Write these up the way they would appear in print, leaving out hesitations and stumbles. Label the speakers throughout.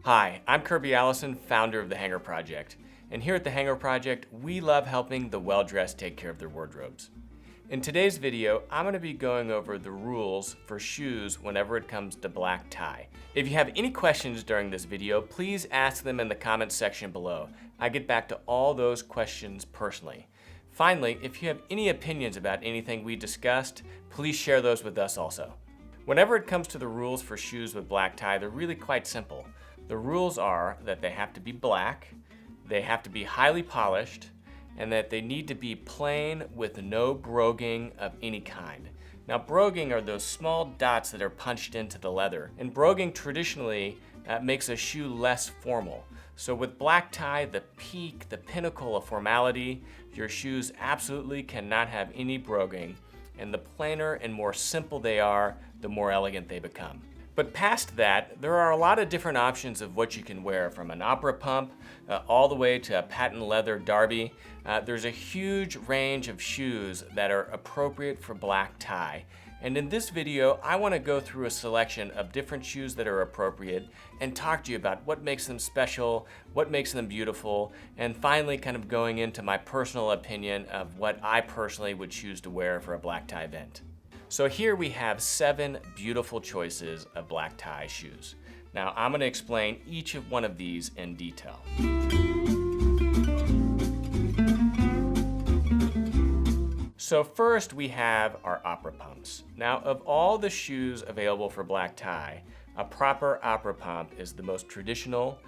Speaker 1: Hi, I'm Kirby Allison, founder of the Hanger Project. And here at the Hanger Project, we love helping the well-dressed take care of their wardrobes. In today's video, I'm going to be going over the rules for shoes whenever it comes to black tie. If you have any questions during this video, please ask them in the comments section below. I get back to all those questions personally. Finally, if you have any opinions about anything we discussed, please share those with us also. Whenever it comes to the rules for shoes with black tie, they're really quite simple. The rules are that they have to be black, they have to be highly polished, and that they need to be plain with no broguing of any kind. Now, broguing are those small dots that are punched into the leather, and broguing traditionally makes a shoe less formal. So with black tie, the peak, the pinnacle of formality, your shoes absolutely cannot have any broguing, and the plainer and more simple they are, the more elegant they become. But past that, there are a lot of different options of what you can wear, from an opera pump all the way to a patent leather derby. There's a huge range of shoes that are appropriate for black tie. And in this video, I want to go through a selection of different shoes that are appropriate and talk to you about what makes them special, what makes them beautiful, and finally kind of going into my personal opinion of what I personally would choose to wear for a black tie event. So here we have 7 beautiful choices of black tie shoes. Now I'm going to explain each of one of these in detail. So first we have our opera pumps. Now of all the shoes available for black tie, a proper opera pump is the most traditional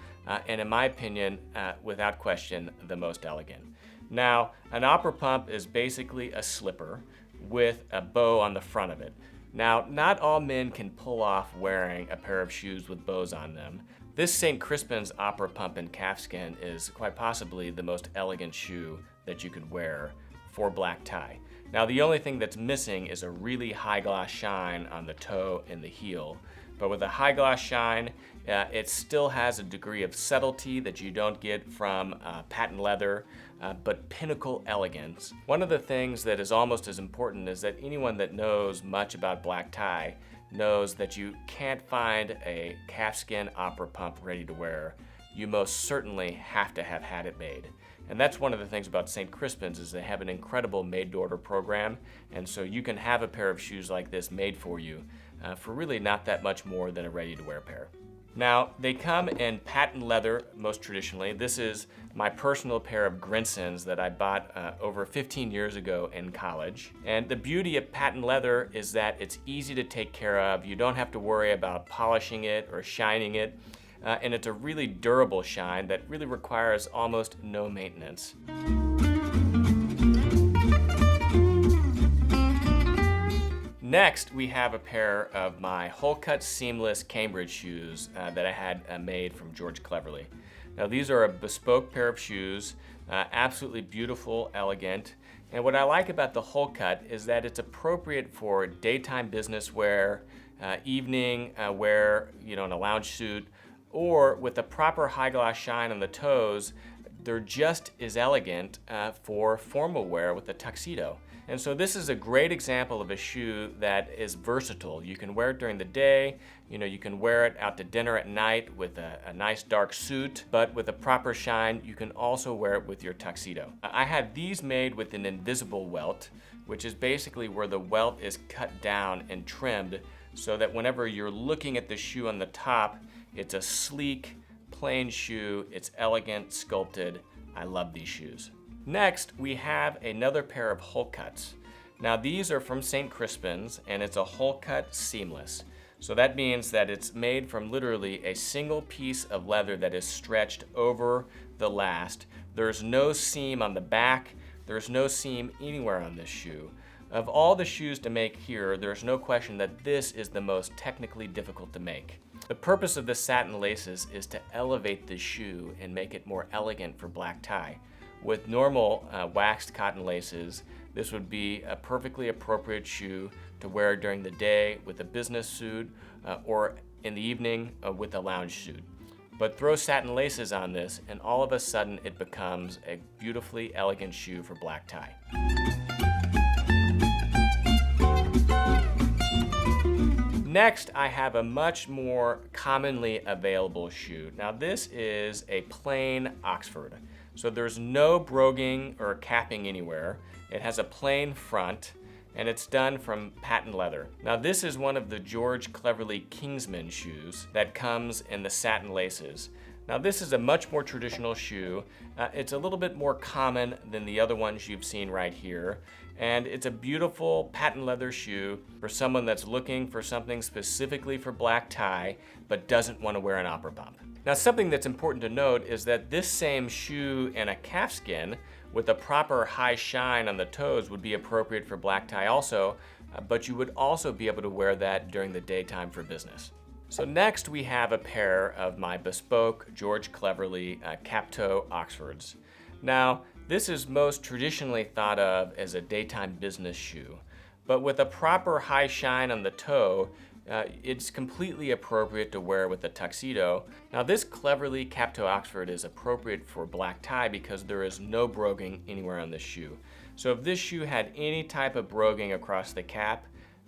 Speaker 1: and in my opinion, without question, the most elegant. Now an opera pump is basically a slipper with a bow on the front of it. Now, not all men can pull off wearing a pair of shoes with bows on them. This Saint Crispin's opera pump in calfskin is quite possibly the most elegant shoe that you could wear for black tie. Now, the only thing that's missing is a really high gloss shine on the toe and the heel. But with a high gloss shine, it still has a degree of subtlety that you don't get from patent leather, but pinnacle elegance. One of the things that is almost as important is that anyone that knows much about black tie knows that you can't find a calfskin opera pump ready to wear. You most certainly have to have had it made. And that's one of the things about Saint Crispin's is they have an incredible made-to-order program, and so you can have a pair of shoes like this made for you for really not that much more than a ready-to-wear pair. Now, they come in patent leather, most traditionally. This is my personal pair of Grinsons that I bought over 15 years ago in college. And the beauty of patent leather is that it's easy to take care of. You don't have to worry about polishing it or shining it. And it's a really durable shine that really requires almost no maintenance. Next, we have a pair of my Wholecuts seamless Cambridge shoes that I had made from George Cleverly. Now these are a bespoke pair of shoes, absolutely beautiful, elegant. And what I like about the Wholecut is that it's appropriate for daytime business wear, evening wear, in a lounge suit, or with a proper high gloss shine on the toes. They're just as elegant for formal wear with a tuxedo. And so this is a great example of a shoe that is versatile. You can wear it during the day, you can wear it out to dinner at night with a nice dark suit, but with a proper shine, you can also wear it with your tuxedo. I had these made with an invisible welt, which is basically where the welt is cut down and trimmed so that whenever you're looking at the shoe on the top, it's a sleek, plain shoe. It's elegant, sculpted. I love these shoes. Next, we have another pair of Wholecuts. Now these are from Saint Crispin's and it's a Wholecut seamless. So that means that it's made from literally a single piece of leather that is stretched over the last. There's no seam on the back. There's no seam anywhere on this shoe. Of all the shoes to make here, there's no question that this is the most technically difficult to make. The purpose of the satin laces is to elevate the shoe and make it more elegant for black tie. With normal waxed cotton laces, this would be a perfectly appropriate shoe to wear during the day with a business suit or in the evening with a lounge suit. But throw satin laces on this and all of a sudden it becomes a beautifully elegant shoe for black tie. Next, I have a much more commonly available shoe. Now this is a plain Oxford. So there's no broguing or capping anywhere. It has a plain front, and it's done from patent leather. Now this is one of the George Cleverly Kingsman shoes that comes in the satin laces. Now this is a much more traditional shoe. It's a little bit more common than the other ones you've seen right here. And it's a beautiful patent leather shoe for someone that's looking for something specifically for black tie, but doesn't want to wear an opera pump. Now something that's important to note is that this same shoe in a calfskin with a proper high shine on the toes would be appropriate for black tie also, but you would also be able to wear that during the daytime for business. So next we have a pair of my bespoke George Cleverly cap-toe Oxfords. Now this is most traditionally thought of as a daytime business shoe, but with a proper high shine on the toe, it's completely appropriate to wear with a tuxedo. Now this Cleverly cap-toe Oxford is appropriate for black tie because there is no broguing anywhere on this shoe. So if this shoe had any type of broguing across the cap,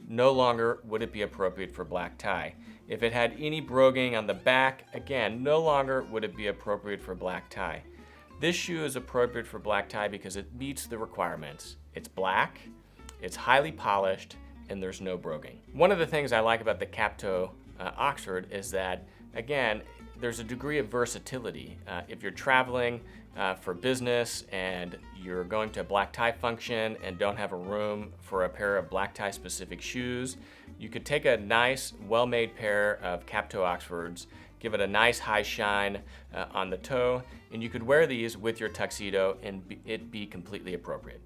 Speaker 1: no longer would it be appropriate for black tie. If it had any broguing on the back, again, no longer would it be appropriate for black tie. This shoe is appropriate for black tie because it meets the requirements. It's black, it's highly polished, and there's no broguing. One of the things I like about the cap-toe Oxford is that, again, there's a degree of versatility. If you're traveling for business and you're going to a black tie function and don't have a room for a pair of black tie specific shoes, you could take a nice, well-made pair of cap-toe Oxfords, give it a nice high shine on the toe, and you could wear these with your tuxedo and it be completely appropriate.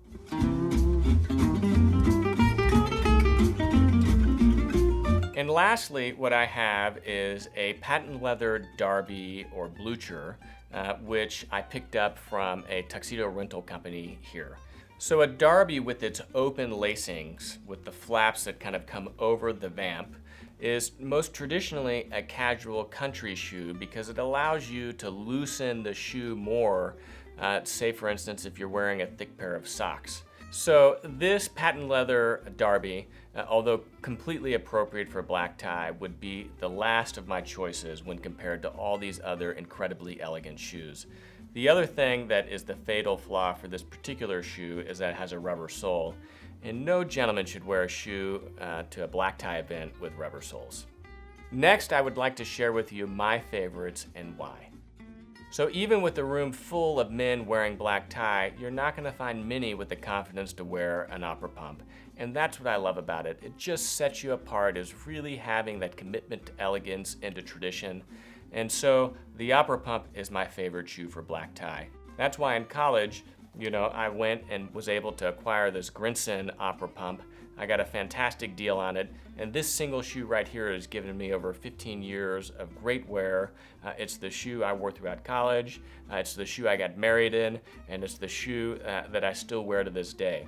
Speaker 1: And lastly, what I have is a patent leather derby or blucher, which I picked up from a tuxedo rental company here. So a derby with its open lacings, with the flaps that kind of come over the vamp, is most traditionally a casual country shoe because it allows you to loosen the shoe more, say for instance if you're wearing a thick pair of socks. So this patent leather derby, although completely appropriate for black tie, would be the last of my choices when compared to all these other incredibly elegant shoes. The other thing that is the fatal flaw for this particular shoe is that it has a rubber sole, and no gentleman should wear a shoe to a black tie event with rubber soles. Next, I would like to share with you my favorites and why. So even with a room full of men wearing black tie, you're not going to find many with the confidence to wear an opera pump. And that's what I love about it. It just sets you apart as really having that commitment to elegance and to tradition. And so the opera pump is my favorite shoe for black tie. That's why in college, I went and was able to acquire this Grinson opera pump. I got a fantastic deal on it, and this single shoe right here has given me over 15 years of great wear. It's the shoe I wore throughout college, it's the shoe I got married in, and it's the shoe that I still wear to this day.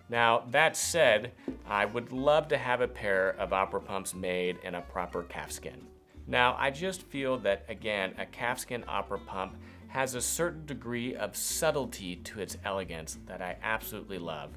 Speaker 1: Now, that said, I would love to have a pair of opera pumps made in a proper calfskin. Now, I just feel that, again, a calfskin opera pump has a certain degree of subtlety to its elegance that I absolutely love.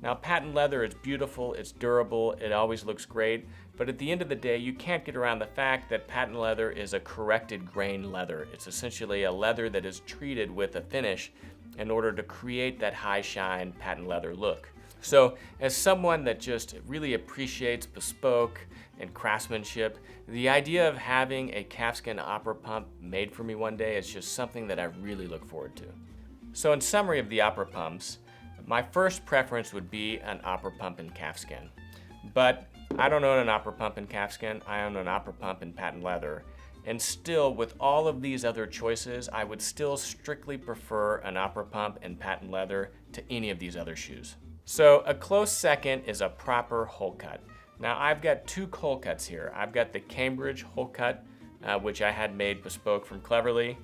Speaker 1: Now, patent leather is beautiful, it's durable, it always looks great, but at the end of the day, you can't get around the fact that patent leather is a corrected grain leather. It's essentially a leather that is treated with a finish in order to create that high shine patent leather look. So, as someone that just really appreciates bespoke and craftsmanship, the idea of having a calfskin opera pump made for me one day is just something that I really look forward to. So, in summary of the opera pumps, my first preference would be an opera pump in calfskin. But I don't own an opera pump in calfskin, I own an opera pump in patent leather. And still, with all of these other choices, I would still strictly prefer an opera pump and patent leather to any of these other shoes. So a close second is a proper Wholecut. Now I've got two Wholecuts here. I've got the Cambridge Wholecut, which I had made bespoke from Cleverly,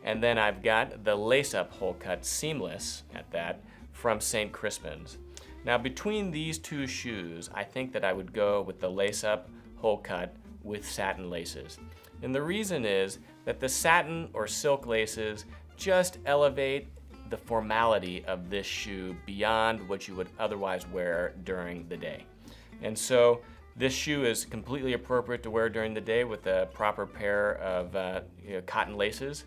Speaker 1: and then I've got the lace-up Wholecut seamless at that from Saint Crispin's. Now between these two shoes, I think that I would go with the lace-up Wholecut with satin laces. And the reason is that the satin or silk laces just elevate the formality of this shoe beyond what you would otherwise wear during the day. And so This shoe is completely appropriate to wear during the day with a proper pair of cotton laces.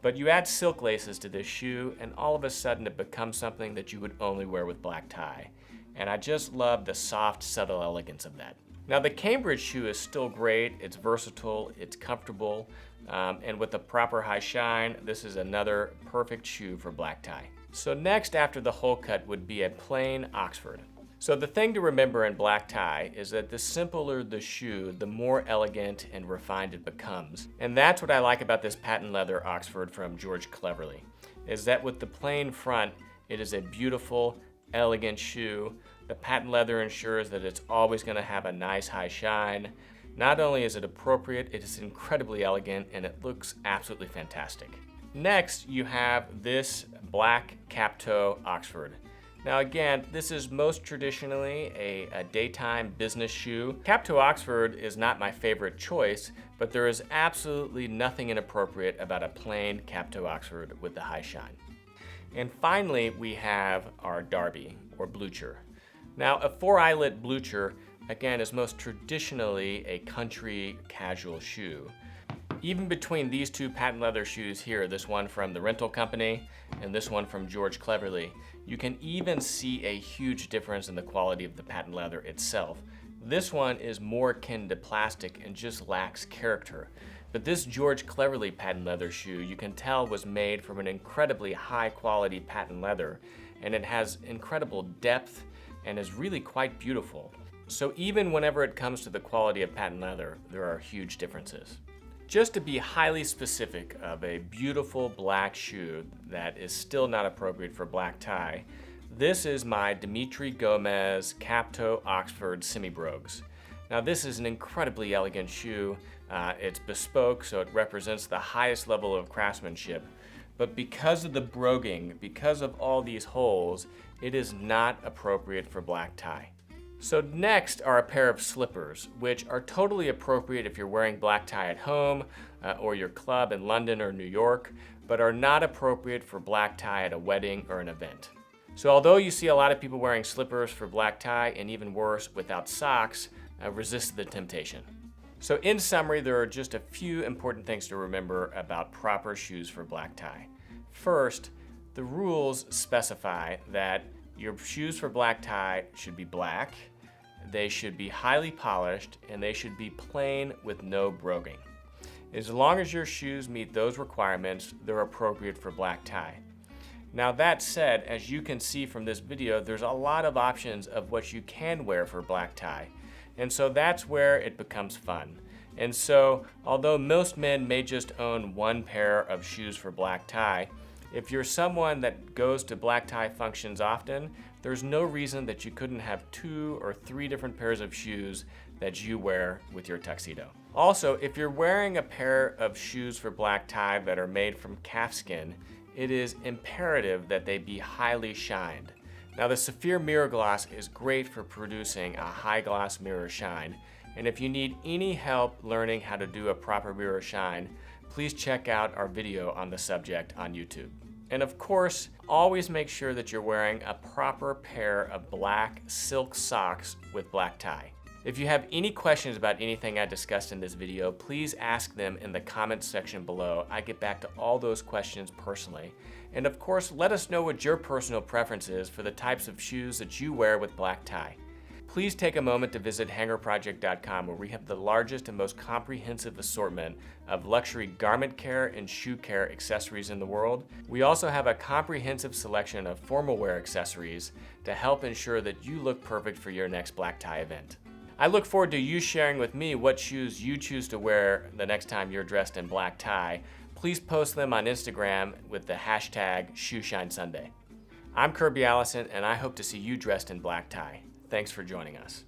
Speaker 1: But you add silk laces to this shoe and all of a sudden it becomes something that you would only wear with black tie. And I just love the soft, subtle elegance of that. Now the Cambridge shoe is still great, it's versatile, it's comfortable, and with the proper high shine, this is another perfect shoe for black tie. So next after the Wholecut would be a plain Oxford. So the thing to remember in black tie is that the simpler the shoe, the more elegant and refined it becomes. And that's what I like about this patent leather Oxford from George Cleverly, is that with the plain front, it is a beautiful, elegant shoe. The patent leather ensures that it's always going to have a nice high shine. Not only is it appropriate, it is incredibly elegant and it looks absolutely fantastic. Next, you have this black cap toe Oxford. Now again, this is most traditionally a daytime business shoe. Cap toe Oxford is not my favorite choice, but there is absolutely nothing inappropriate about a plain cap toe Oxford with the high shine. And finally, we have our Derby or blucher. Now a 4-eyelet blucher, again, is most traditionally a country casual shoe. Even between these two patent leather shoes here, this one from the rental company and this one from George Cleverly, you can even see a huge difference in the quality of the patent leather itself. This one is more akin to plastic and just lacks character. But this George Cleverly patent leather shoe, you can tell was made from an incredibly high quality patent leather, and it has incredible depth and is really quite beautiful. So even whenever it comes to the quality of patent leather, there are huge differences. Just to be highly specific of a beautiful black shoe that is still not appropriate for black tie, this is my Dimitri Gomez cap toe Oxford semi-brogues. Now this is an incredibly elegant shoe. It's bespoke, so it represents the highest level of craftsmanship. But because of the broguing, because of all these holes, it is not appropriate for black tie. So next are a pair of slippers, which are totally appropriate if you're wearing black tie at home or your club in London or New York, but are not appropriate for black tie at a wedding or an event. So although you see a lot of people wearing slippers for black tie, and even worse, without socks, resist the temptation. So in summary, there are just a few important things to remember about proper shoes for black tie. First, the rules specify that your shoes for black tie should be black, they should be highly polished, and they should be plain with no broguing. As long as your shoes meet those requirements, they're appropriate for black tie. Now that said, as you can see from this video, there's a lot of options of what you can wear for black tie. And so that's where it becomes fun. And so, although most men may just own one pair of shoes for black tie, if you're someone that goes to black tie functions often, there's no reason that you couldn't have 2 or 3 different pairs of shoes that you wear with your tuxedo. Also, if you're wearing a pair of shoes for black tie that are made from calfskin, it is imperative that they be highly shined. Now the Saphir Mirror Gloss is great for producing a high gloss mirror shine, and if you need any help learning how to do a proper mirror shine, please check out our video on the subject on YouTube. And of course, always make sure that you're wearing a proper pair of black silk socks with black tie. If you have any questions about anything I discussed in this video, please ask them in the comments section below. I get back to all those questions personally. And of course, let us know what your personal preference is for the types of shoes that you wear with black tie. Please take a moment to visit hangerproject.com, where we have the largest and most comprehensive assortment of luxury garment care and shoe care accessories in the world. We also have a comprehensive selection of formal wear accessories to help ensure that you look perfect for your next black tie event. I look forward to you sharing with me what shoes you choose to wear the next time you're dressed in black tie. Please post them on Instagram with the hashtag ShoeShineSunday. I'm Kirby Allison, and I hope to see you dressed in black tie. Thanks for joining us.